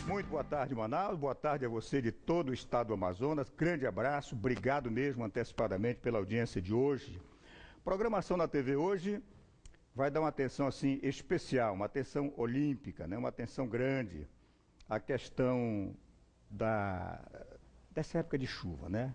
Muito boa tarde, Manaus. Boa tarde a você de todo o estado do Amazonas. Grande abraço. Obrigado mesmo antecipadamente pela audiência de hoje. Programação na TV hoje vai dar uma atenção assim especial, uma atenção olímpica, né? Uma atenção grande à questão dessa época de chuva, né?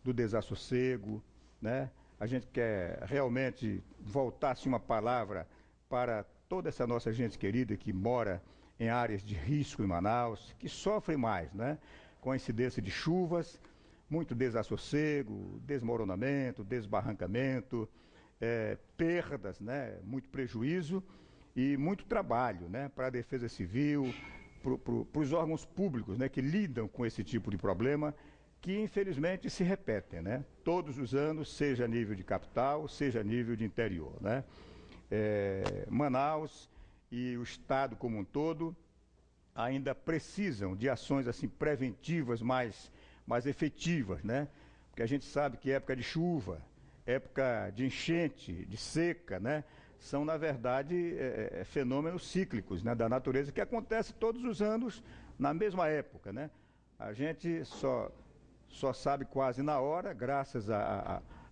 Do desassossego, né? A gente quer realmente voltar assim uma palavra para toda essa nossa gente querida que mora em áreas de risco em Manaus, que sofrem mais, né? Com a incidência de chuvas, muito desassossego, desmoronamento, desbarrancamento, perdas, né? Muito prejuízo e muito trabalho, né? Para a Defesa Civil, para os órgãos públicos, né? Que lidam com esse tipo de problema, que infelizmente se repetem, né? Todos os anos, seja a nível de capital, seja a nível de interior, né? Manaus e o estado como um todo ainda precisam de ações assim preventivas mais efetivas, né? Porque a gente sabe que época de chuva, época de enchente, de seca, né? São, na verdade, fenômenos cíclicos, né? Da natureza que acontece todos os anos na mesma época, né? A gente só sabe quase na hora, graças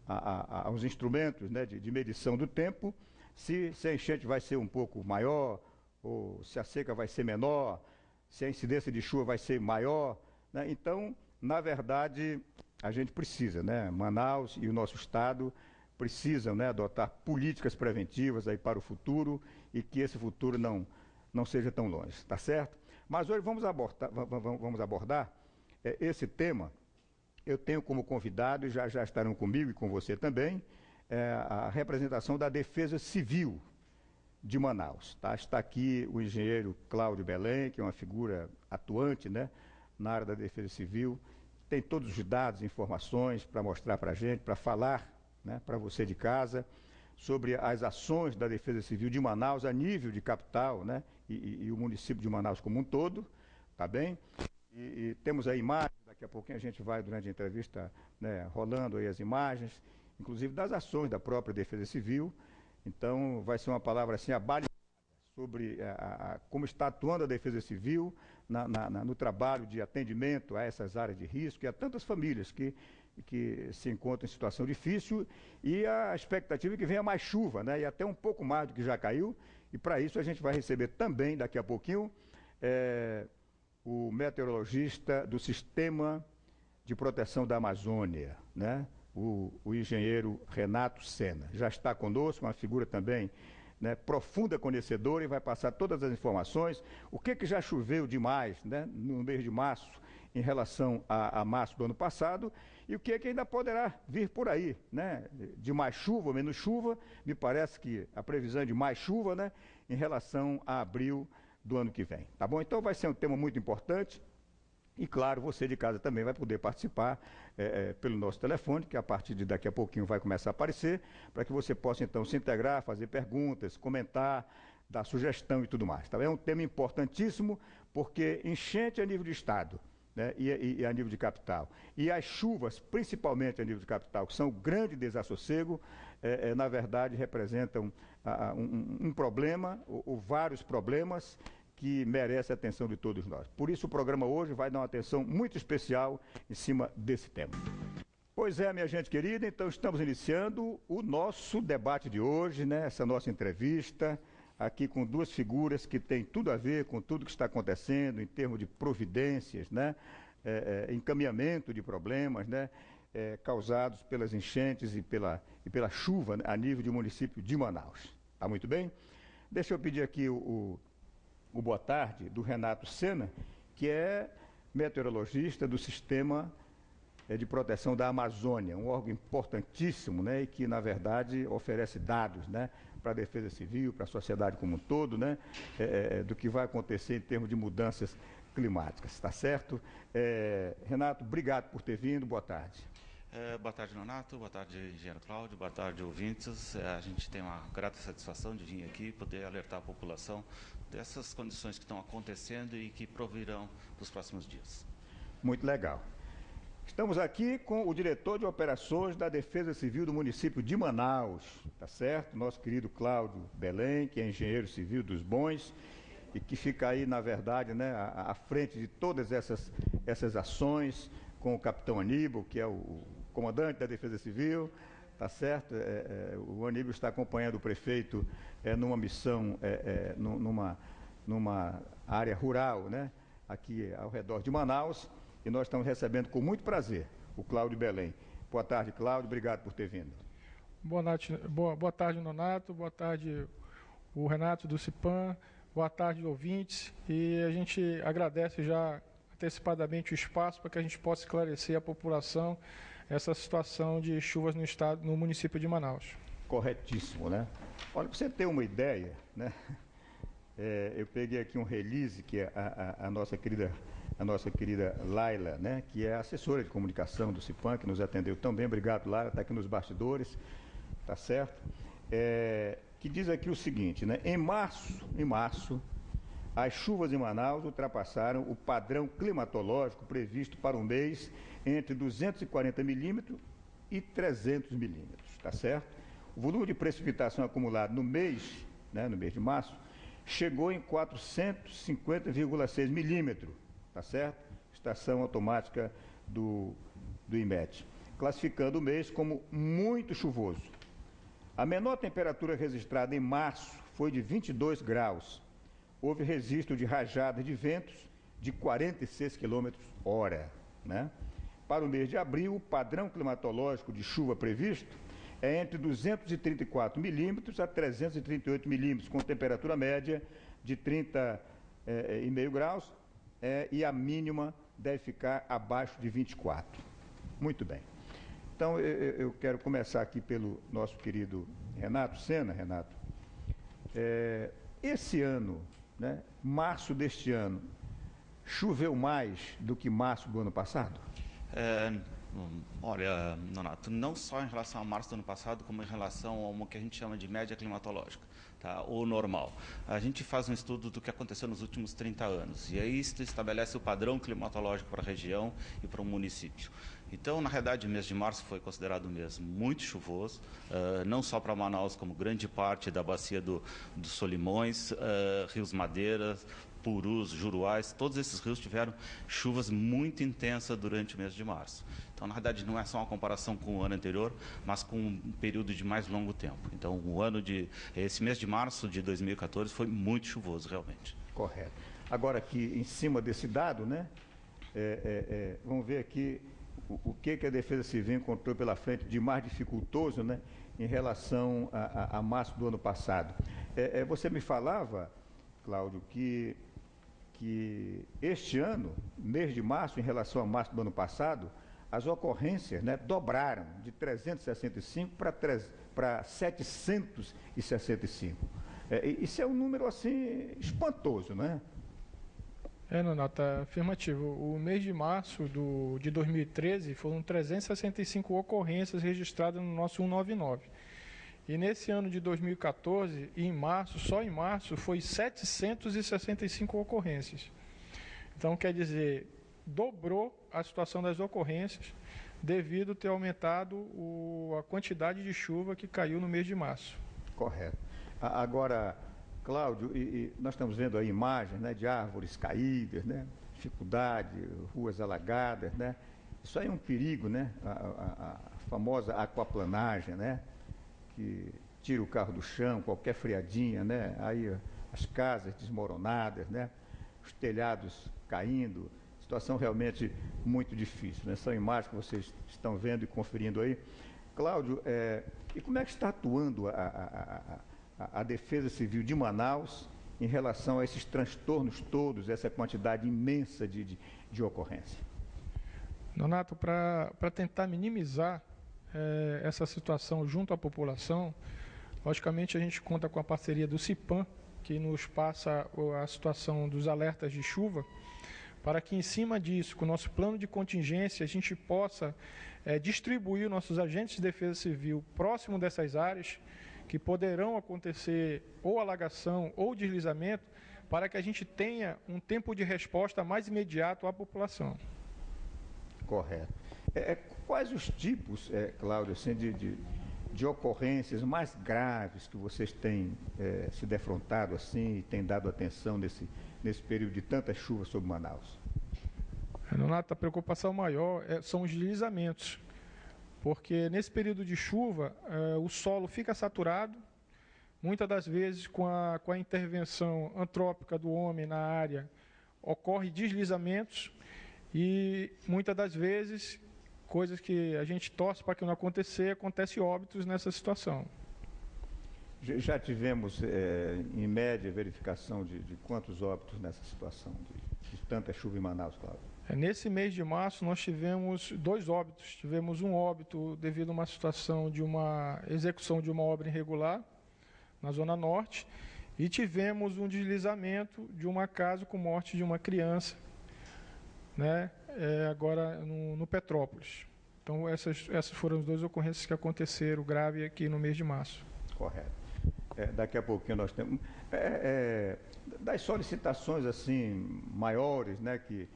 aos instrumentos, né, de medição do tempo, se a enchente vai ser um pouco maior, ou se a seca vai ser menor, se a incidência de chuva vai ser maior, né? Então, na verdade, a gente precisa, né? Manaus e o nosso estado precisam, né, adotar políticas preventivas aí para o futuro e que esse futuro não seja tão longe, tá certo? Mas hoje vamos abordar esse tema. Eu tenho como convidado, e já estarão comigo e com você também, a representação da Defesa Civil de Manaus. Tá? Está aqui o engenheiro Cláudio Belém, que é uma figura atuante, né, na área da Defesa Civil. Tem todos os dados, informações para mostrar para a gente, para falar, né, para você de casa, sobre as ações da Defesa Civil de Manaus a nível de capital, né, e o município de Manaus como um todo, tá bem? E temos aí imagens, daqui a pouquinho a gente vai, durante a entrevista, né, rolando aí as imagens, inclusive das ações da própria Defesa Civil. Então, vai ser uma palavra assim, abalizada, sobre como está atuando a Defesa Civil no trabalho de atendimento a essas áreas de risco e a tantas famílias que se encontram em situação difícil, e a expectativa é que venha mais chuva, né, e até um pouco mais do que já caiu, e para isso a gente vai receber também, daqui a pouquinho, o meteorologista do Sistema de Proteção da Amazônia, né? O engenheiro Renato Sena. Já está conosco, uma figura também, né, profunda conhecedora, e vai passar todas as informações. O que já choveu demais, né, no mês de março, em relação a março do ano passado, e o que ainda poderá vir por aí, né, de mais chuva ou menos chuva. Me parece que a previsão é de mais chuva, né, em relação a abril do ano que vem, tá bom? Então vai ser um tema muito importante e, claro, você de casa também vai poder participar pelo nosso telefone, que a partir de daqui a pouquinho vai começar a aparecer, para que você possa então se integrar, fazer perguntas, comentar, dar sugestão e tudo mais, tá bem? É um tema importantíssimo, porque enchente a nível de estado, né, e a nível de capital, e as chuvas, principalmente a nível de capital, que são o grande desassossego, na verdade representam um problema, ou vários problemas, que merecem a atenção de todos nós. Por isso o programa hoje vai dar uma atenção muito especial em cima desse tema. Pois é, minha gente querida, então estamos iniciando o nosso debate de hoje, né, essa nossa entrevista, aqui com duas figuras que têm tudo a ver com tudo que está acontecendo em termos de providências, né, encaminhamento de problemas, né, causados pelas enchentes e pela chuva, né, a nível do município de Manaus. Tá muito bem? Deixa eu pedir aqui o boa tarde do Renato Sena, que é meteorologista do Sistema de Proteção da Amazônia, um órgão importantíssimo, né, e que, na verdade, oferece dados, né, para a Defesa Civil, para a sociedade como um todo, né, do que vai acontecer em termos de mudanças climáticas, está certo? Renato, obrigado por ter vindo, boa tarde. Boa tarde, Nonato. Boa tarde, engenheiro Cláudio. Boa tarde, ouvintes. A gente tem uma grata satisfação de vir aqui poder alertar a população dessas condições que estão acontecendo e que provirão nos próximos dias. Muito legal. Estamos aqui com o diretor de operações da Defesa Civil do município de Manaus, tá certo? Nosso querido Cláudio Belém, que é engenheiro civil dos bons, e que fica aí, na verdade, né, à frente de todas essas ações, com o capitão Aníbal, que é o comandante da Defesa Civil, tá certo? O Aníbal está acompanhando o prefeito numa missão, numa área rural, né, aqui ao redor de Manaus, e nós estamos recebendo com muito prazer o Cláudio Belém. Boa tarde, Cláudio, obrigado por ter vindo. Boa tarde, Nonato, boa tarde, o Renato do CIPAM, boa tarde, ouvintes, e a gente agradece já antecipadamente o espaço para que a gente possa esclarecer à população essa situação de chuvas no estado, no município de Manaus. Corretíssimo, né? Olha, para você ter uma ideia, né? Eu peguei aqui um release que é a nossa querida Laila, né? Que é assessora de comunicação do CIPAM, que nos atendeu tão bem. Obrigado, Laila, está aqui nos bastidores, tá certo? Que diz aqui o seguinte, né? Em março, as chuvas em Manaus ultrapassaram o padrão climatológico previsto para o mês entre 240 milímetros e 300 milímetros, tá certo? O volume de precipitação acumulado no mês, né, no mês de março, chegou em 450,6 milímetros, tá certo? Estação automática do IMET, classificando o mês como muito chuvoso. A menor temperatura registrada em março foi de 22 graus. Houve registro de rajadas de ventos de 46 km/h, né? Para o mês de abril, o padrão climatológico de chuva previsto é entre 234 milímetros a 338 milímetros, com temperatura média de 30,5 graus, e a mínima deve ficar abaixo de 24. Muito bem. Então, eu quero começar aqui pelo nosso querido Renato Sena. Renato, esse ano, né, março deste ano, choveu mais do que março do ano passado? Olha, Nonato, não só em relação a março do ano passado, como em relação a uma que a gente chama de média climatológica, tá? Ou normal. A gente faz um estudo do que aconteceu nos últimos 30 anos, e aí isso estabelece o padrão climatológico para a região e para o município. Então, na realidade, o mês de março foi considerado um mês muito chuvoso, não só para Manaus, como grande parte da bacia dos Solimões, Rios Madeiras, Purus, Juruás, todos esses rios tiveram chuvas muito intensas durante o mês de março. Então, na verdade, não é só uma comparação com o ano anterior, mas com um período de mais longo tempo. Então, esse mês de março de 2014 foi muito chuvoso, realmente. Correto. Agora, aqui, em cima desse dado, né, vamos ver aqui o que a Defesa Civil encontrou pela frente de mais dificultoso, né, em relação a março do ano passado. Você me falava, Cláudio, que este ano, mês de março, em relação a março do ano passado, as ocorrências, né, dobraram de 365 para 765. Isso é um número assim espantoso, né? Nonato, afirmativo. O mês de março de 2013 foram 365 ocorrências registradas no nosso 199. E nesse ano de 2014, só em março, foi 765 ocorrências. Então, quer dizer, dobrou a situação das ocorrências devido a ter aumentado a quantidade de chuva que caiu no mês de março. Correto. Agora, Cláudio, nós estamos vendo aí imagens, né, de árvores caídas, né, dificuldade, ruas alagadas, né? Isso aí é um perigo, né? A famosa aquaplanagem, né? Que tira o carro do chão, qualquer freadinha, né? Aí as casas desmoronadas, né? Os telhados caindo, situação realmente muito difícil, né? São imagens que vocês estão vendo e conferindo aí. Cláudio, e como é que está atuando a Defesa Civil de Manaus em relação a esses transtornos todos, essa quantidade imensa de ocorrência? Nonato, para tentar minimizar essa situação junto à população, logicamente a gente conta com a parceria do CIPAM, que nos passa a situação dos alertas de chuva, para que em cima disso, com o nosso plano de contingência, a gente possa distribuir nossos agentes de defesa civil próximo dessas áreas, que poderão acontecer ou alagação ou deslizamento, para que a gente tenha um tempo de resposta mais imediato à população. Correto. Quais os tipos, Cláudio, assim, de ocorrências mais graves que vocês têm se defrontado assim e têm dado atenção nesse período de tanta chuva sobre Manaus? Nonato, a preocupação maior são os deslizamentos, porque nesse período de chuva o solo fica saturado, muitas das vezes com a intervenção antrópica do homem na área, ocorre deslizamentos e muitas das vezes, coisas que a gente torce para que não aconteça, acontece óbitos nessa situação. Já tivemos, em média, verificação de quantos óbitos nessa situação, de tanta chuva em Manaus, Cláudio? Nesse mês de março, nós tivemos 2 óbitos. Tivemos um óbito devido a uma situação de uma execução de uma obra irregular na Zona Norte e tivemos um deslizamento de uma casa com morte de uma criança, né, agora no Petrópolis. Então, essas foram as 2 ocorrências que aconteceram grave aqui no mês de março. Correto. Daqui a pouquinho nós temos... das solicitações assim maiores, né, que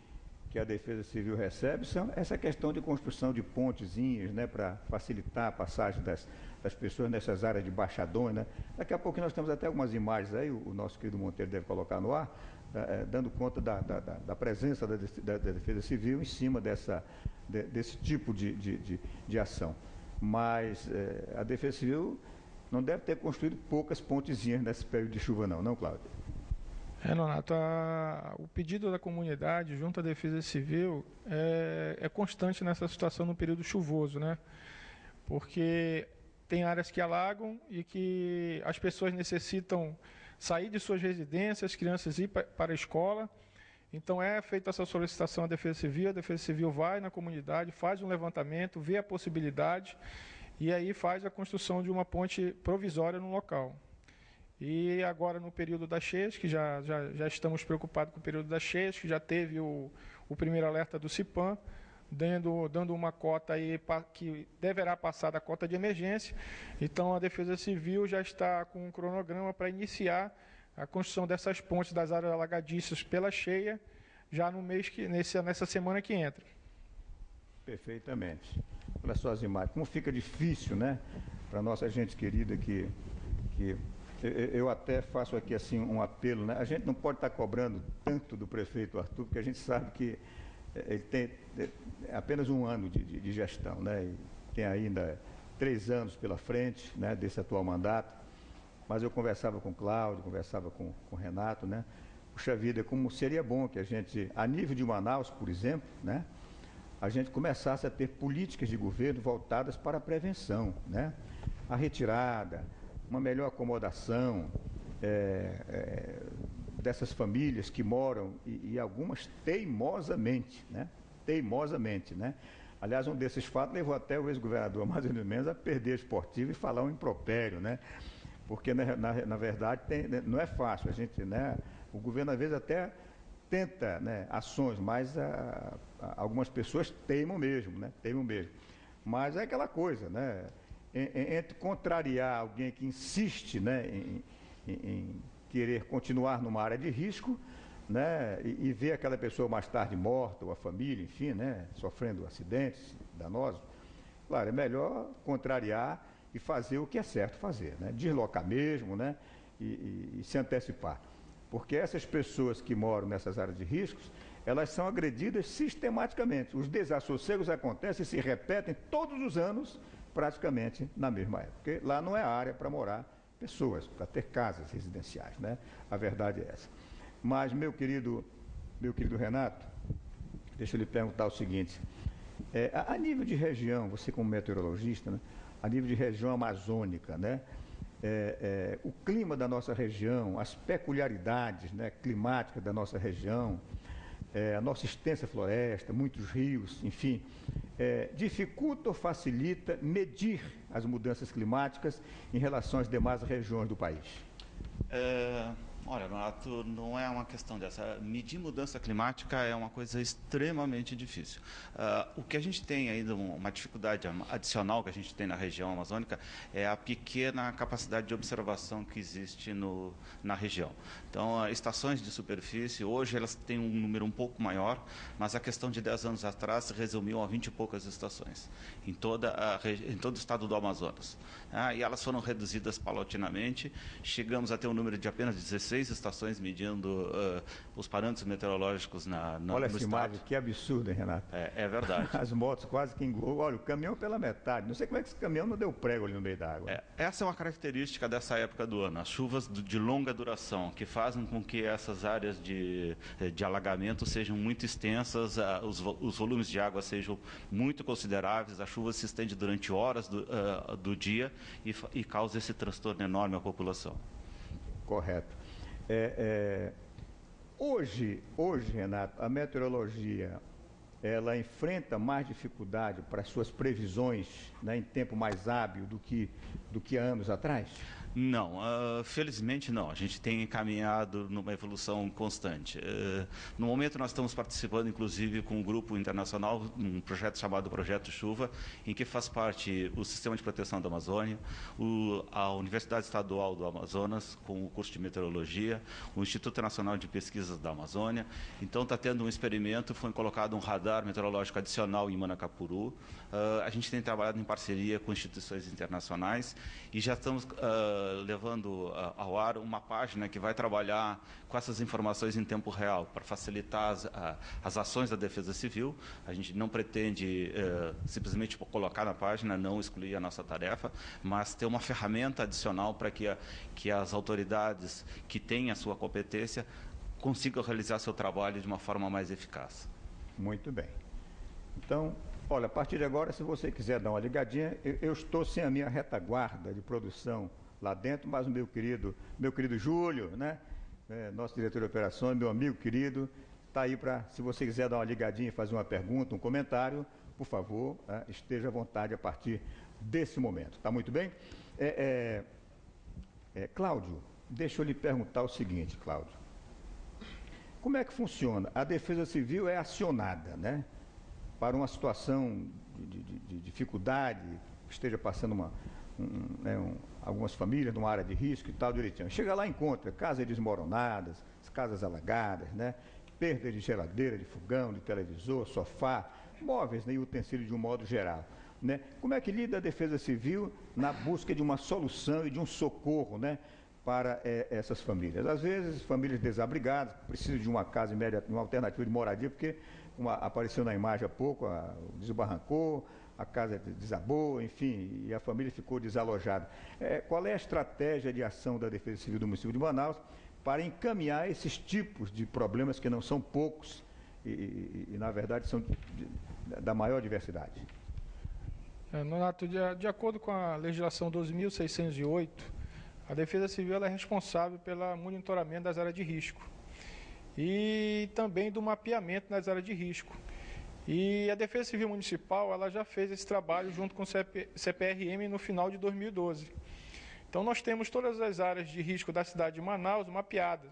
a Defesa Civil recebe, são essa questão de construção de pontezinhas, né, para facilitar a passagem das pessoas nessas áreas de baixadões, né? Daqui a pouco nós temos até algumas imagens aí, o nosso querido Monteiro deve colocar no ar, dando conta da presença da Defesa Civil em cima desse tipo de ação. Mas a Defesa Civil não deve ter construído poucas pontezinhas nesse período de chuva não, Cláudio? Nonato, o pedido da comunidade junto à Defesa Civil é constante nessa situação no período chuvoso, né? Porque tem áreas que alagam e que as pessoas necessitam sair de suas residências, as crianças ir para a escola. Então é feita essa solicitação à Defesa Civil vai na comunidade, faz um levantamento, vê a possibilidade e aí faz a construção de uma ponte provisória no local. E agora no período das cheias, que já estamos preocupados com o período das cheias, que já teve o primeiro alerta do CIPAM, dando uma cota aí que deverá passar da cota de emergência. Então a Defesa Civil já está com um cronograma para iniciar a construção dessas pontes das áreas alagadiças pela cheia, já nessa semana que entra. Perfeitamente. Olha só as imagens. Como fica difícil, né, para a nossa gente querida que eu até faço aqui assim um apelo, né? A gente não pode estar cobrando tanto do prefeito Arthur, porque a gente sabe que ele tem apenas um ano de gestão, né? E tem ainda 3 anos pela frente, né, desse atual mandato. Mas eu conversava com o Cláudio, conversava com o Renato, né? Puxa vida, como seria bom que a gente, a nível de Manaus, por exemplo, né, a gente começasse a ter políticas de governo voltadas para a prevenção, né? A retirada, uma melhor acomodação dessas famílias que moram, e algumas teimosamente, né? Teimosamente, né? Aliás, um desses fatos levou até o ex-governador Mazemir Mendes a perder a esportiva e falar um impropério, né? Porque, na verdade, não é fácil. A gente, né, o governo, às vezes, até tenta, né, ações, mas algumas pessoas teimam mesmo, né? Teimam mesmo. Mas é aquela coisa, né? Entre contrariar alguém que insiste, né, em querer continuar numa área de risco, né, e ver aquela pessoa mais tarde morta, ou a família, enfim, né, sofrendo acidentes danosos, claro, é melhor contrariar e fazer o que é certo fazer, né, deslocar mesmo, né, e se antecipar. Porque essas pessoas que moram nessas áreas de riscos, elas são agredidas sistematicamente. Os desassossegos acontecem e se repetem todos os anos, praticamente na mesma época. Porque lá não é área para morar pessoas, para ter casas residenciais, né? A verdade é essa. Mas, meu querido Renato, deixa eu lhe perguntar o seguinte. A nível de região, você como meteorologista, né? A nível de região amazônica, né? O clima da nossa região, as peculiaridades, né, climáticas da nossa região, a nossa extensa floresta, muitos rios, enfim, dificulta ou facilita medir as mudanças climáticas em relação às demais regiões do país? Olha, Nonato, não é uma questão dessa. Medir mudança climática é uma coisa extremamente difícil. O que a gente tem ainda, uma dificuldade adicional que a gente tem na região amazônica, é a pequena capacidade de observação que existe na região. Então, estações de superfície, hoje elas têm um número um pouco maior, mas a questão de 10 anos atrás se resumiu a 20 e poucas estações, em todo o estado do Amazonas. E elas foram reduzidas paulatinamente, chegamos a ter um número de apenas 16 estações medindo os parâmetros meteorológicos Olha no essa estado. imagem, que absurdo, hein, Renato? É verdade. As motos quase que engolem. Olha, o caminhão pela metade. Não sei como é que esse caminhão não deu prego ali no meio da água. Essa é uma característica dessa época do ano, as chuvas de longa duração, que fazem com que essas áreas de alagamento sejam muito extensas, os volumes de água sejam muito consideráveis, a chuva se estende durante horas do dia e causa esse transtorno enorme à população. Correto. Hoje, Renato, a meteorologia ela enfrenta mais dificuldade para as suas previsões, né, em tempo mais hábil do que há anos atrás? Não, felizmente não. A gente tem caminhado numa evolução constante. No momento nós estamos participando, inclusive, com um grupo internacional, um projeto chamado Projeto Chuva, em que faz parte o Sistema de Proteção da Amazônia, a Universidade Estadual do Amazonas, com o curso de Meteorologia, o Instituto Nacional de Pesquisas da Amazônia. Então está tendo um experimento, foi colocado um radar meteorológico adicional em Manacapuru. A gente tem trabalhado em parceria com instituições internacionais e já estamos levando ao ar uma página que vai trabalhar com essas informações em tempo real, para facilitar as ações da Defesa Civil. A gente não pretende simplesmente colocar na página, não excluir a nossa tarefa, mas ter uma ferramenta adicional para que as autoridades que têm a sua competência consigam realizar seu trabalho de uma forma mais eficaz. Muito bem. Então, olha, a partir de agora, se você quiser dar uma ligadinha, eu estou sem a minha retaguarda de produção lá dentro, mas o meu querido Júlio, né? Nosso diretor de operações, meu amigo querido, está aí para, se você quiser dar uma ligadinha e fazer uma pergunta, um comentário, por favor, esteja à vontade a partir desse momento. Tá muito bem? Cláudio, deixa eu lhe perguntar o seguinte, Cláudio. Como é que funciona? A Defesa Civil é acionada, né, para uma situação de dificuldade, que esteja passando algumas famílias numa área de risco e tal, direitinho. Chega lá e encontra casas desmoronadas, casas alagadas, né, perda de geladeira, de fogão, de televisor, sofá, móveis, né, e utensílios de um modo geral. Né? Como é que lida a Defesa Civil na busca de uma solução e de um socorro, né, para essas famílias? Às vezes, famílias desabrigadas, precisam de uma casa imediata, uma alternativa de moradia, porque apareceu na imagem há pouco, desbarrancou, a casa desabou, enfim, e a família ficou desalojada. Qual é a estratégia de ação da Defesa Civil do município de Manaus para encaminhar esses tipos de problemas que não são poucos e na verdade, são da maior diversidade? Nonato, de acordo com a legislação 12.608, a Defesa Civil é responsável pelo monitoramento das áreas de risco e também do mapeamento das áreas de risco. E a Defesa Civil Municipal ela já fez esse trabalho junto com o CPRM no final de 2012. Então, nós temos todas as áreas de risco da cidade de Manaus mapeadas.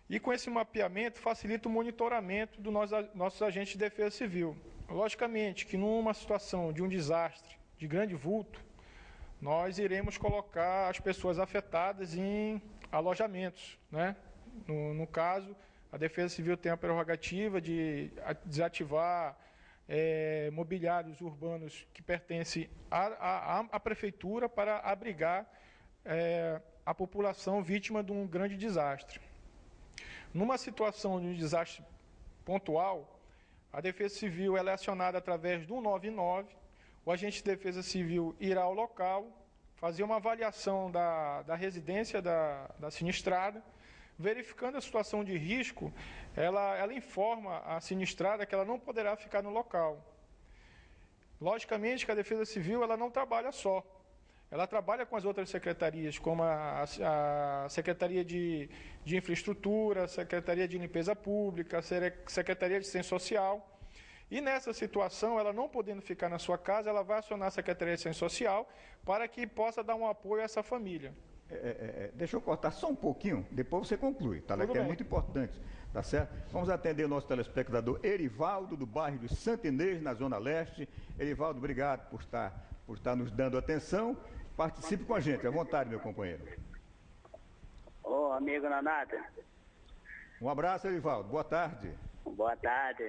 E com esse mapeamento facilita o monitoramento dos nossos agentes de Defesa Civil. Logicamente que numa situação de um desastre de grande vulto, nós iremos colocar as pessoas afetadas em alojamentos, né? No caso, a Defesa Civil tem a prerrogativa de desativar mobiliários urbanos que pertencem à Prefeitura para abrigar a população vítima de um grande desastre. Numa situação de um desastre pontual, a Defesa Civil ela é acionada através do 199, o agente de Defesa Civil irá ao local, fazer uma avaliação da residência da sinistrada, verificando a situação de risco, ela informa a sinistrada que ela não poderá ficar no local. Logicamente que a Defesa Civil ela não trabalha só. Ela trabalha com as outras secretarias, como a Secretaria de Infraestrutura, a Secretaria de Limpeza Pública, a Secretaria de Assistência Social. E nessa situação, ela não podendo ficar na sua casa, ela vai acionar a Secretaria de Assistência Social para que possa dar um apoio a essa família. Deixa eu cortar só um pouquinho, depois você conclui, tá? Que é muito importante, tá certo? Vamos atender o nosso telespectador Erivaldo, do bairro de Santa Inês, na Zona Leste. Erivaldo, obrigado por estar nos dando atenção. Participe com a gente, à vontade, meu companheiro. Ô, amigo Nonato. Um abraço, Erivaldo. Boa tarde. Boa tarde.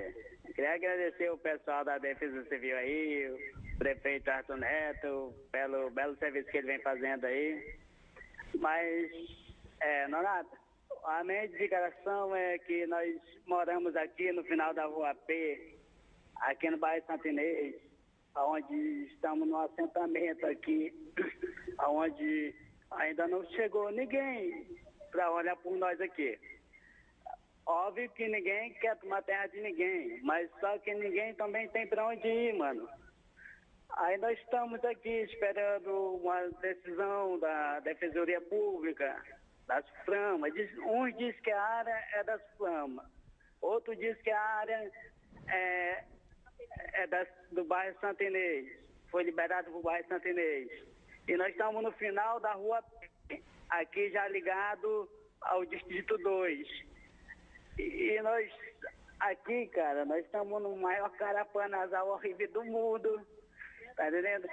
Queria agradecer o pessoal da Defesa Civil aí, o prefeito Arthur Neto, pelo belo serviço que ele vem fazendo aí. Mas, Nonato, a minha indicação é que nós moramos aqui no final da Rua P, aqui no bairro Santa Inês, onde estamos num assentamento aqui, onde ainda não chegou ninguém para olhar por nós aqui. Óbvio que ninguém quer tomar terra de ninguém, mas só que ninguém também tem para onde ir, mano. Aí nós estamos aqui esperando uma decisão da Defensoria Pública, das Framas. Uns dizem que a área é das Framas, outros dizem que a área é do bairro Santa Inês, foi liberado para o bairro Santa Inês. E nós estamos no final da Rua P, aqui já ligado ao Distrito 2. E nós, aqui, cara, nós estamos no maior carapanazal horrível do mundo. Tá entendendo?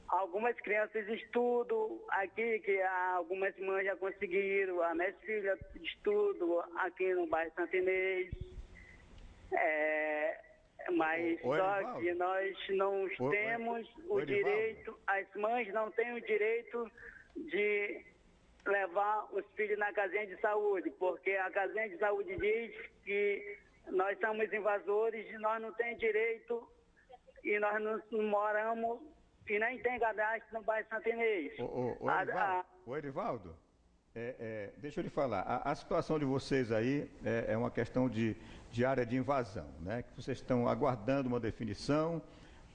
Algumas crianças estudam aqui, que algumas mães já conseguiram, as minhas filhas estudam aqui no bairro Santa Inês. Mas só que nós não temos o direito, as mães não têm o direito de levar os filhos na casinha de saúde, porque a casinha de saúde diz que nós somos invasores e nós não temos direito. E nós não moramos e nem tem cadastro no bairro Santa Inês. Erivaldo, deixa eu lhe falar, a situação de vocês aí é uma questão de área de invasão, né? Que vocês estão aguardando uma definição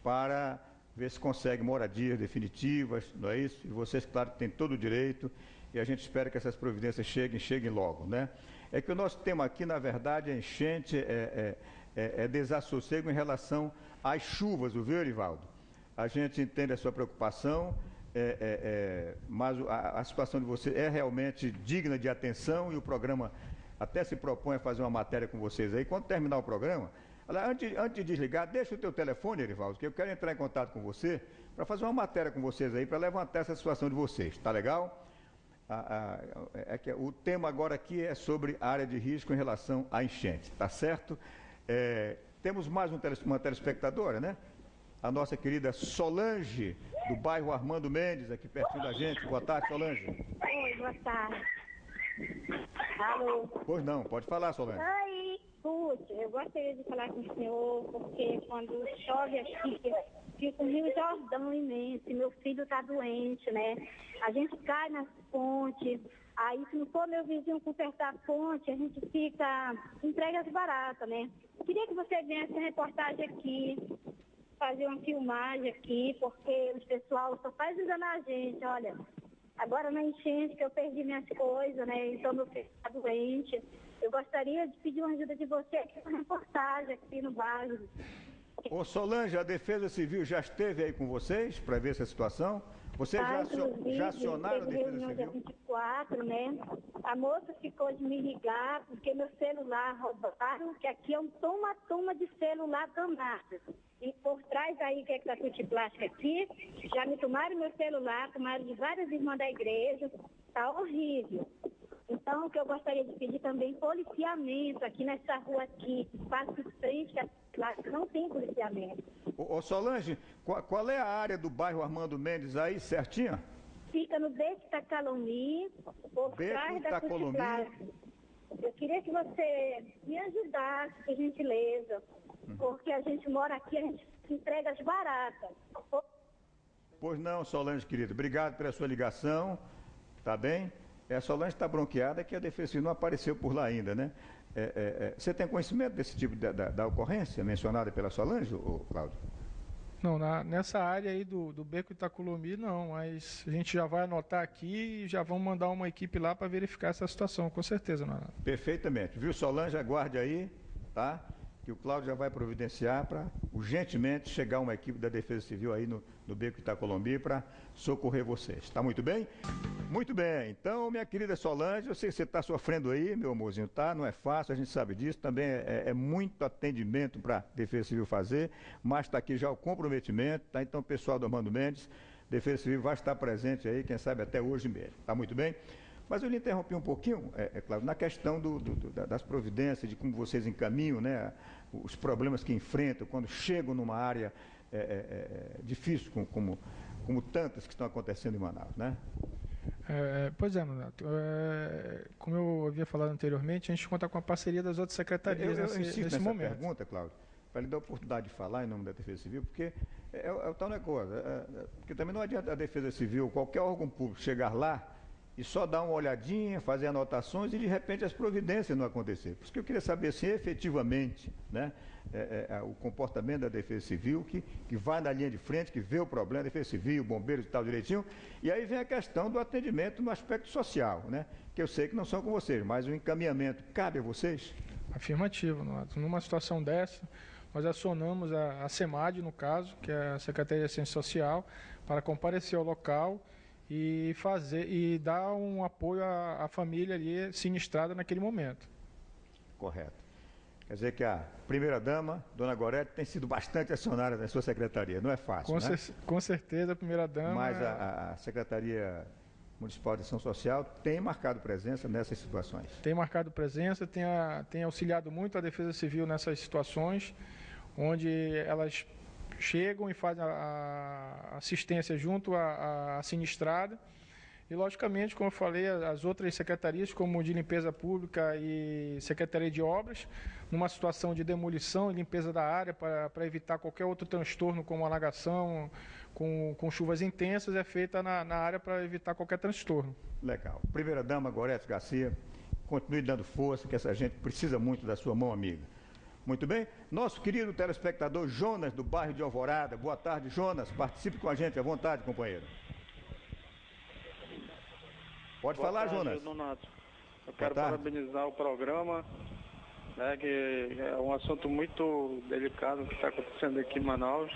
para ver se consegue moradias definitivas, não é isso? E vocês, claro, têm todo o direito e a gente espera que essas providências cheguem logo, né? É que o nosso tema aqui, na verdade, é enchente, desassossego em relação às chuvas, viu, Erivaldo? A gente entende a sua preocupação, mas a situação de você é realmente digna de atenção e o programa até se propõe a fazer uma matéria com vocês aí. Quando terminar o programa, antes de desligar, deixa o teu telefone, Erivaldo, que eu quero entrar em contato com você para fazer uma matéria com vocês aí, para levantar essa situação de vocês, tá legal? O tema agora aqui é sobre a área de risco em relação à enchente, tá certo? Temos mais uma telespectadora, né? A nossa querida Solange, do bairro Armando Mendes, aqui pertinho da gente. Boa tarde, Solange. Oi, boa tarde. Alô? Pois não, pode falar, Solange. Oi, escute, eu gostaria de falar com o senhor, porque quando chove aqui, fica um Rio Jordão imenso, e meu filho está doente, né? A gente cai nas pontes, aí se não for meu vizinho consertar a ponte, a gente fica entregas baratas, né? Queria que você viesse a reportagem aqui, fazer uma filmagem aqui, porque o pessoal só faz enganar a gente, olha. Agora na enchente que eu perdi minhas coisas, né? Então meu filho está doente. Eu gostaria de pedir uma ajuda de você aqui, uma reportagem aqui no bairro. Ô Solange, a Defesa Civil já esteve aí com vocês para ver essa situação? Vocês já acionaram a Defesa Civil? Dia 24, né? A moça ficou de me ligar porque meu celular roubaram, que aqui é um toma de celular danado. E por trás aí, que é essa tudo de plástico aqui, já me tomaram meu celular, tomaram de várias irmãs da igreja, tá horrível. Então, o que eu gostaria de pedir também, policiamento aqui nessa rua aqui, passa em frente, que lá não tem policiamento. Ô Solange, qual é a área do bairro Armando Mendes aí, certinho? Fica no Beco Itacolomi, por trás da Cutiplástico. Eu queria que você me ajudasse, por gentileza, porque a gente mora aqui, a gente entrega as baratas. Pois não, Solange, querida. Obrigado pela sua ligação, tá bem? A Solange está bronqueada que a Defesa Civil não apareceu por lá ainda, né? Você tem conhecimento desse tipo da ocorrência mencionada pela Solange, Cláudio? Não, nessa área aí do Beco Itacolomi, não, mas a gente já vai anotar aqui e já vamos mandar uma equipe lá para verificar essa situação, com certeza, Nonato. Perfeitamente. Viu, Solange? Aguarde aí, tá? Que que o Cláudio já vai providenciar para urgentemente chegar uma equipe da Defesa Civil aí no Beco Itacolombi para socorrer vocês. Está muito bem? Muito bem. Então, minha querida Solange, eu sei que você está sofrendo aí, meu amorzinho, tá? Não é fácil, a gente sabe disso. Também é muito atendimento para a Defesa Civil fazer, mas está aqui já o comprometimento, tá? Então, pessoal do Armando Mendes, Defesa Civil vai estar presente aí, quem sabe até hoje mesmo. Está muito bem? Mas eu lhe interrompi um pouquinho, claro, na questão das providências, de como vocês encaminham, né, os problemas que enfrentam quando chegam numa área difícil, como tantas que estão acontecendo em Manaus, né? Pois é, Nonato. Como eu havia falado anteriormente, a gente conta com a parceria das outras secretarias nesse momento. Pergunta, Cláudio, para lhe dar a oportunidade de falar em nome da Defesa Civil, porque é o tal negócio, porque também não adianta a Defesa Civil, qualquer órgão público chegar lá e só dar uma olhadinha, fazer anotações e de repente as providências não acontecer. Por isso que eu queria saber se efetivamente, né, o comportamento da Defesa Civil, que vai na linha de frente, que vê o problema, Defesa Civil, bombeiros e tal direitinho, e aí vem a questão do atendimento no aspecto social, né, que eu sei que não são com vocês, mas o encaminhamento cabe a vocês? Afirmativo, Nonato. Numa situação dessa, nós acionamos a SEMAD, no caso, que é a Secretaria de Assistência Social, para comparecer ao local e dar um apoio à família ali sinistrada naquele momento. Correto. Quer dizer que a primeira-dama, dona Gorete, tem sido bastante acionada na sua secretaria. Não é fácil, né? Com certeza, a primeira-dama... Mas a Secretaria Municipal de Ação Social tem marcado presença nessas situações? Tem marcado presença, tem auxiliado muito a Defesa Civil nessas situações, onde elas chegam e fazem a assistência junto à sinistrada. E, logicamente, como eu falei, as outras secretarias, como de limpeza pública e Secretaria de Obras, numa situação de demolição e limpeza da área para evitar qualquer outro transtorno, como alagação, com chuvas intensas, é feita na área para evitar qualquer transtorno. Legal. Primeira-dama, Gorete Garcia, continue dando força, que essa gente precisa muito da sua mão amiga. Muito bem? Nosso querido telespectador Jonas, do bairro de Alvorada. Boa tarde, Jonas. Participe com a gente, à vontade, companheiro. Pode falar, Jonas. Donato. Eu quero parabenizar o programa, né, que é um assunto muito delicado que está acontecendo aqui em Manaus.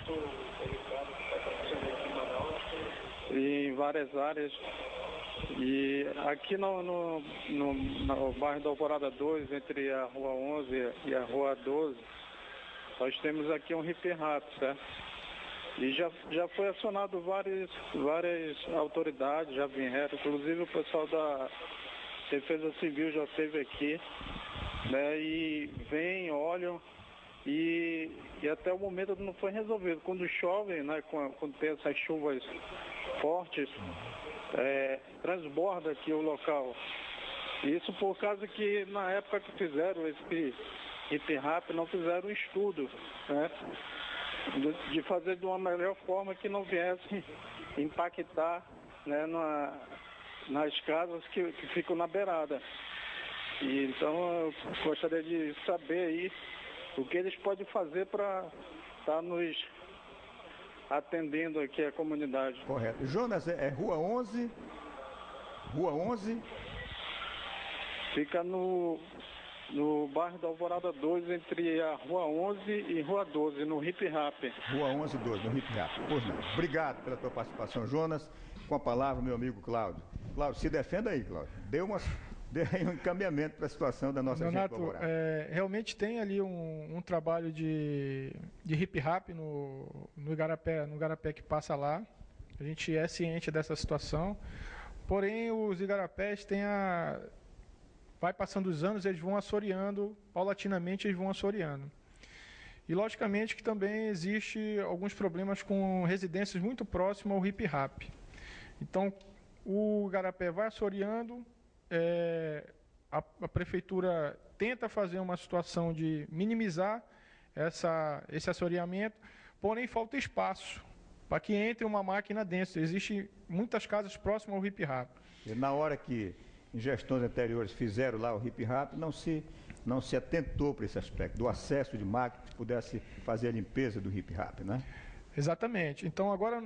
E em várias áreas. E aqui no bairro da Alvorada 2, entre a Rua 11 e a Rua 12, nós temos aqui um hip-rap, certo? E já foi acionado várias autoridades, já vieram, inclusive o pessoal da Defesa Civil já esteve aqui, né? E vem, olham, e até o momento não foi resolvido. Quando chove, né, quando tem essas chuvas fortes, transborda aqui o local. Isso por causa que na época que fizeram esse hip-rap não fizeram um estudo, né, de fazer de uma melhor forma que não viesse impactar, né, nas casas que ficam na beirada. E então eu gostaria de saber aí o que eles podem fazer para estar nos atendendo aqui a comunidade. Correto. Jonas, é Rua 11? Rua 11? Fica no bairro da Alvorada 2, entre a Rua 11 e Rua 12, no Hip Rap. Rua 11 e 12, no Hip Rap. Pois não. Obrigado pela tua participação, Jonas. Com a palavra, meu amigo Cláudio. Cláudio, se defenda aí, Cláudio. Dê aí um encaminhamento para a situação da nossa Donato, gente. realmente tem ali um trabalho de hip rap no Igarapé que passa lá. A gente é ciente dessa situação. Porém, os igarapés vai passando os anos, eles vão assoreando, paulatinamente eles vão assoreando. E logicamente que também existe alguns problemas com residências muito próximas ao hip rap. Então, o igarapé vai assoreando, a prefeitura tenta fazer uma situação de minimizar esse assoreamento, porém falta espaço para que entre uma máquina densa. Existem muitas casas próximas ao hip rap. E na hora que em gestões anteriores fizeram lá o hip rap, não se atentou para esse aspecto, do acesso de máquina que pudesse fazer a limpeza do hip rap, né? Exatamente. Então, agora,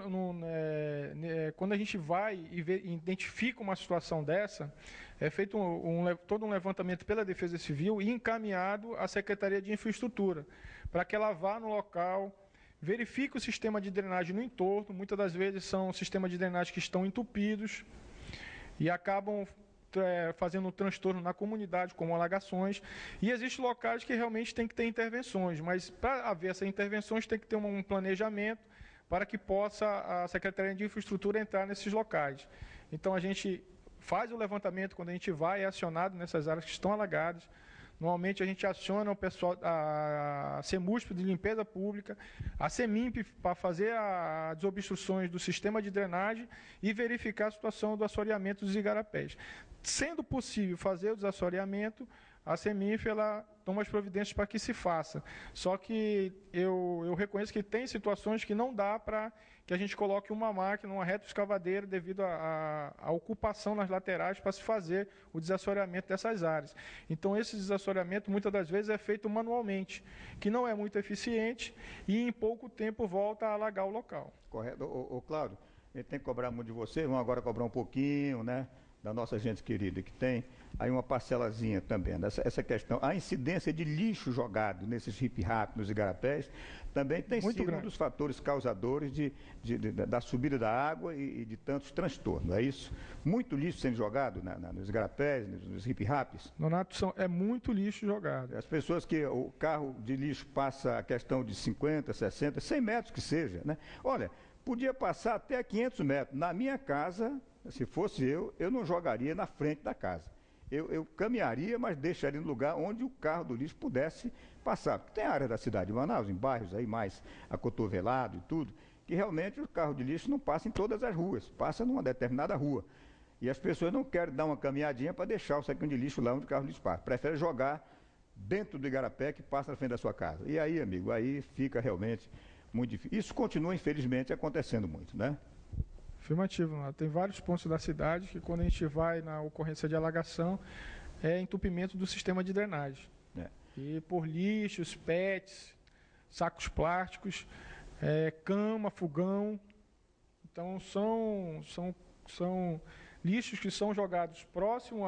quando a gente vai e identifica uma situação dessa, é feito todo um levantamento pela Defesa Civil e encaminhado à Secretaria de Infraestrutura, para que ela vá no local, verifique o sistema de drenagem no entorno. Muitas das vezes são sistemas de drenagem que estão entupidos e acabam fazendo um transtorno na comunidade, como alagações, e existem locais que realmente tem que ter intervenções, mas para haver essas intervenções tem que ter um planejamento para que possa a Secretaria de Infraestrutura entrar nesses locais. Então a gente faz o levantamento quando a gente vai, é acionado nessas áreas que estão alagadas. Normalmente a gente aciona o pessoal, a CEMUSP de limpeza pública, a CEMIMP para fazer as desobstruções do sistema de drenagem e verificar a situação do assoreamento dos igarapés. Sendo possível fazer o desassoreamento, a CEMIMP ela toma as providências para que se faça. Só que eu reconheço que tem situações que não dá para que a gente coloque uma máquina, uma retroescavadeira, devido à ocupação nas laterais para se fazer o desassoreamento dessas áreas. Então, esse desassoreamento, muitas das vezes, é feito manualmente, que não é muito eficiente e, em pouco tempo, volta a alagar o local. Correto. Ô, Cláudio, a gente tem que cobrar muito de vocês, vamos agora cobrar um pouquinho, né? Da nossa gente querida, que tem aí uma parcelazinha também, essa questão. A incidência de lixo jogado nesses hip-rap, nos igarapés, também tem muito sido grande. Um dos fatores causadores da subida da água e de tantos transtornos, é isso? Muito lixo sendo jogado nos igarapés, nos hip-raps. Nonato, é muito lixo jogado. As pessoas que o carro de lixo passa a questão de 50, 60, 100 metros que seja, né? Olha, podia passar até 500 metros. Na minha casa, se fosse eu não jogaria na frente da casa. Eu caminharia, mas deixaria no lugar onde o carro do lixo pudesse passar. Porque tem área da cidade de Manaus, em bairros aí mais acotovelado e tudo, que realmente o carro de lixo não passa em todas as ruas, passa numa determinada rua. E as pessoas não querem dar uma caminhadinha para deixar o saquinho de lixo lá onde o carro de lixo passa. Preferem jogar dentro do igarapé que passa na frente da sua casa. E aí, amigo, aí fica realmente muito difícil. Isso continua, infelizmente, acontecendo muito, né? Afirmativo, Nonato. Tem vários pontos da cidade que, quando a gente vai na ocorrência de alagação, é entupimento do sistema de drenagem. E por lixos, PETs, sacos plásticos, cama, fogão. Então, são lixos que são jogados próximo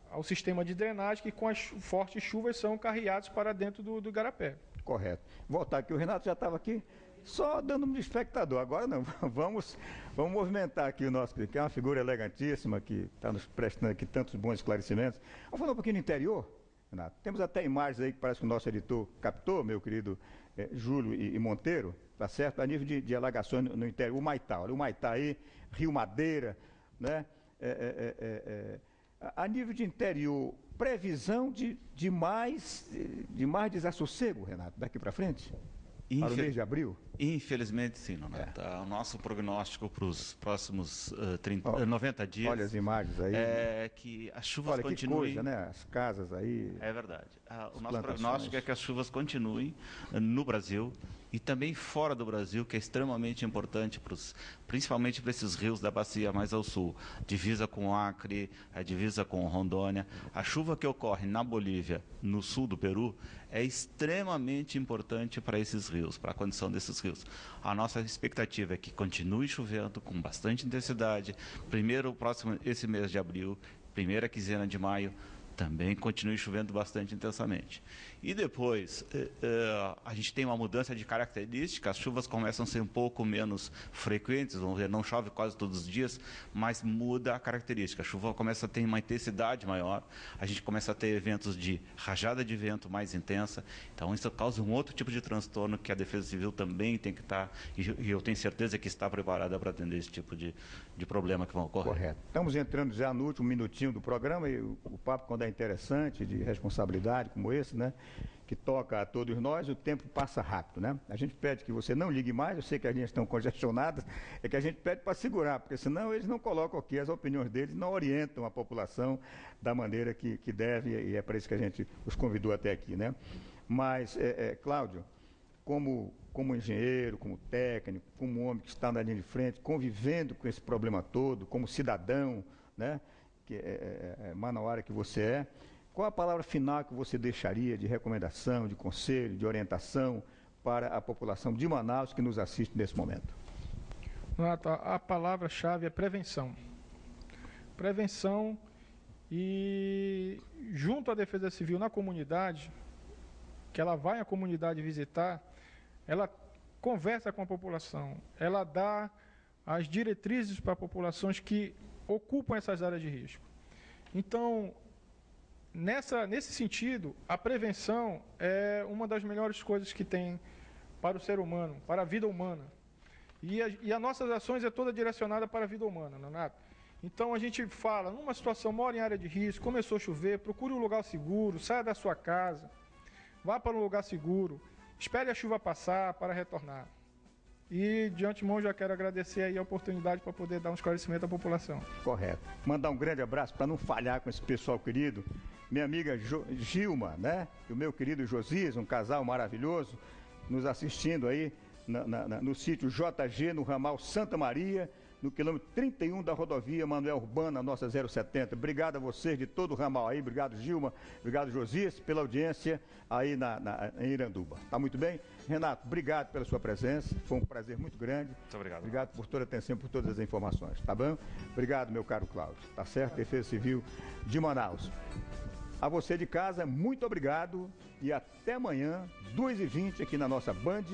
ao sistema de drenagem, que com as fortes chuvas são carreados para dentro do igarapé. Correto. Voltar aqui, o Renato já estava aqui só dando um espectador. Agora não, vamos movimentar aqui o nosso, que é uma figura elegantíssima, que está nos prestando aqui tantos bons esclarecimentos. Vamos falar um pouquinho do interior, Renato. Temos até imagens aí que parece que o nosso editor captou, meu querido Júlio e Monteiro, tá certo? A nível de alagações no interior, o Humaitá. Olha, o Humaitá aí, Rio Madeira, né? A nível de interior, previsão de mais desassossego, Renato, daqui para frente? Para o mês de abril? Infelizmente, sim, Nonato. O nosso prognóstico para os próximos 90 dias... Olha as imagens aí. É que as chuvas continuem... Olha que coisa, né? As casas aí... É verdade. O nosso prognóstico é que as chuvas continuem no Brasil e também fora do Brasil, que é extremamente importante, principalmente para esses rios da bacia mais ao sul. Divisa com o Acre, a divisa com Rondônia. A chuva que ocorre na Bolívia, no sul do Peru, é extremamente importante para esses rios, para a condição desses rios. A nossa expectativa é que continue chovendo com bastante intensidade. Primeiro, esse mês de abril, primeira quinzena de maio, também continue chovendo bastante intensamente. E depois, a gente tem uma mudança de característica, as chuvas começam a ser um pouco menos frequentes, vamos ver, não chove quase todos os dias, mas muda a característica. A chuva começa a ter uma intensidade maior, a gente começa a ter eventos de rajada de vento mais intensa, então isso causa um outro tipo de transtorno que a Defesa Civil também tem que estar, e eu tenho certeza que está preparada para atender esse tipo de problema que vão ocorrer. Correto. Estamos entrando já no último minutinho do programa, e o papo, quando é interessante, de responsabilidade como esse, né? Que toca a todos nós, o tempo passa rápido, né? A gente pede que você não ligue mais, eu sei que as linhas estão congestionadas, é que a gente pede para segurar, porque senão eles não colocam aqui as opiniões deles, não orientam a população da maneira que deve, e é para isso que a gente os convidou até aqui, né? Mas, Cláudio, como engenheiro, como técnico, como homem que está na linha de frente, convivendo com esse problema todo, como cidadão, né? Que manauara que você é, qual a palavra final que você deixaria de recomendação, de conselho, de orientação para a população de Manaus que nos assiste nesse momento? Nonato, a palavra-chave é prevenção. Prevenção e junto à Defesa Civil na comunidade, que ela vai à comunidade visitar, ela conversa com a população, ela dá as diretrizes para populações que ocupam essas áreas de risco. Então, nesse sentido, a prevenção é uma das melhores coisas que tem para o ser humano, para a vida humana. E as nossas ações é toda direcionada para a vida humana, Nonato. Então a gente fala, numa situação, mora em área de risco, começou a chover, procure um lugar seguro, saia da sua casa, vá para um lugar seguro, espere a chuva passar para retornar. E de antemão já quero agradecer aí a oportunidade para poder dar um esclarecimento à população. Correto. Mandar um grande abraço para não falhar com esse pessoal querido, minha amiga Gilma, né? E o meu querido Josias, um casal maravilhoso, nos assistindo aí no sítio JG, no ramal Santa Maria, no quilômetro 31 da rodovia Manuel Urbana, nossa 070. Obrigado a vocês de todo o ramal aí, obrigado Gilma, obrigado Josias, pela audiência aí em Iranduba. Tá muito bem? Renato, obrigado pela sua presença, foi um prazer muito grande. Muito obrigado. Obrigado por toda a atenção, por todas as informações, tá bom? Obrigado, meu caro Cláudio, tá certo? Defesa Civil de Manaus. A você de casa, muito obrigado e até amanhã, 2h20, aqui na nossa Band,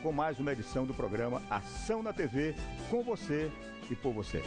com mais uma edição do programa Ação na TV, com você e por você.